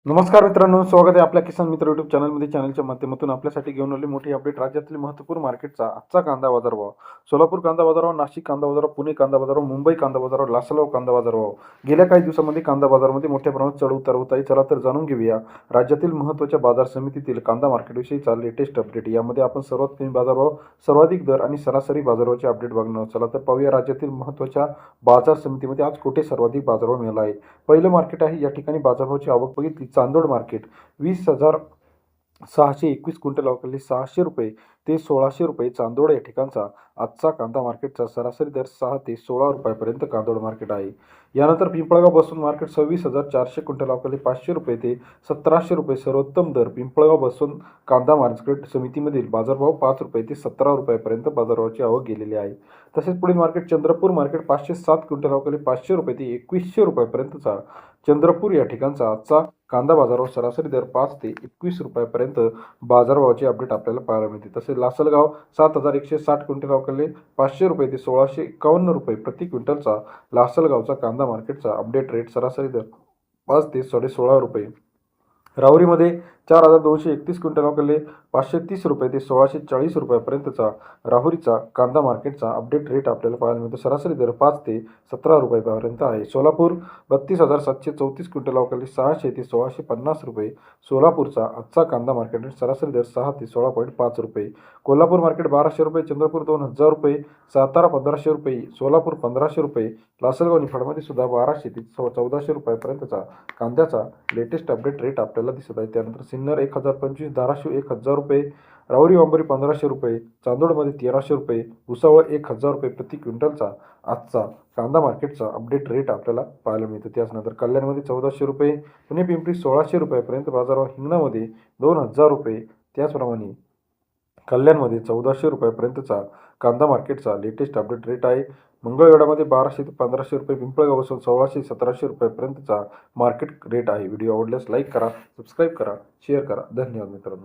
नमस्कार मित्रांनो, स्वागत आहे आपल्या किसान मित्र यूट्यूब चॅनलमध्ये. चॅनलच्या माध्यमातून आपल्यासाठी घेऊन आली मोठी अपडेट. राज्यातील महत्त्वपूर्ण मार्केटचा आजचा कांदा बाजारभाव. सोलापूर कांदा बाजारभाव, नाशिक कांदा बाजारभाव, पुणे कांदा बाजारभाव, मुंबई कांदा बाजारभाव, लासलगाव कांदा बाजारभाव. गेल्या काही दिवसांमध्ये कांदा बाजारामध्ये मोठ्या प्रमाणात चढ उतार होत आहे. चला तर जाणून घेऊया राज्यातील महत्त्वाच्या बाजार समितीतील कांदा मार्केटविषयीचा लेटेस्ट अपडेट. यामध्ये आपण सर्वात कमी बाजारभाव, सर्वाधिक दर आणि सरासरी बाजारभावाचे अपडेट बघणार आहोत. चला तर पाहूया राज्यातील महत्त्वाच्या बाजार समितीमध्ये आज कुठे सर्वाधिक बाजारभाव मिळाला आहे. पहिलं मार्केट आहे. या ठिकाणी बाजारभावाची आवक बघितली. चांदोड मार्केट 20,621 क्विंटल अवकाली 600 रुपये ते 1600 रुपये चांदोड या ठिकाणचा आजचा कांदा मार्केटचा सरासरी दर 6 ते 16 रुपयापर्यंत कांदोड मार्केट आहे. यानंतर पिंपळगाव बसून मार्केट 26,400 क्विंटल अवकाली 500 रुपये ते 1700 रुपये सर्वोत्तम दर. पिंपळगाव बसून कांदा मार्केट समितीमधील बाजारभाव 5 रुपये ते 17 रुपयापर्यंत बाजारभावाची आवक गेलेली आहे. तसेच पुढील मार्केट चंद्रपूर मार्केट 507 क्विंटल अवकाली 500 रुपये ते 2100 रुपयापर्यंतचा चंद्रपूर या ठिकाणचा आजचा कांदा बाजारभाव सरासरी दर 5 ते 21 रुपयापर्यंत बाजारभावाची अपडेट आपल्याला पाहायला मिळते. तसेच लासलगाव 7,160 क्विंटल अवकाली 500 रुपये ते 1651 रुपये प्रति क्विंटलचा लासलगावचा कांदा मार्केटचा अपडेट रेट सरासरी दर 5 ते 16.5 रुपये. राहुरीमध्ये 4,231 क्विंटल अवकाली 530 रुपये ते 1640 रुपयापर्यंतचा राहुरीचा कांदा मार्केटचा अपडेट रेट आपल्याला पाहायला मिळतो. सरासरी दर 5 ते 17 रुपयापर्यंत आहे. सोलापूर 32,734 क्विंटल अवकाली 600 ते 1650 रुपये. सोलापूरचा आजचा कांदा मार्केट रेट सरासरी दर 6 ते 16.5 रुपये. कोल्हापूर मार्केट 1,200 रुपये, चंद्रपूर 2,000 रुपये, सातारा 1,500 रुपये, सोलापूर 1,500 रुपये, लासलगाव निफाडमध्ये सुद्धा 1,200 ते 1,400 रुपयापर्यंतचा कांद्याचा लेटेस्ट अपडेट रेट आपल्याला दिसत आहे. त्यानंतर सिन्नर 1,025, धाराशिव 1,000 रुपये, राहुरी वांबरी 1,500 रुपये, चांदोडमध्ये 1,300 रुपये, भुसावळ 1,000 रुपये प्रति क्विंटलचा आजचा कांदा मार्केटचा अपडेट रेट आपल्याला पाहायला मिळतो. त्याचनंतर कल्याणमध्ये 1,400 रुपये, पुणे पिंपरी 1,600 रुपयापर्यंत बाजारभाव, हिंगणामध्ये 2,000 रुपये, त्याचप्रमाणे कल्याणमध्ये 1,400 रुपयापर्यंतचा कांदा मार्केटचा लेटेस्ट अपडेट रेट आहे. मंगळवेढामध्ये 1,200 ते 1,500 रुपये, पिंपळगाव बसून 1,600-1,700 रुपयापर्यंतचा मार्केट रेट आहे. व्हिडिओ आवडल्यास लाईक करा, सबस्क्राईब करा, शेअर करा. धन्यवाद मित्रांनो.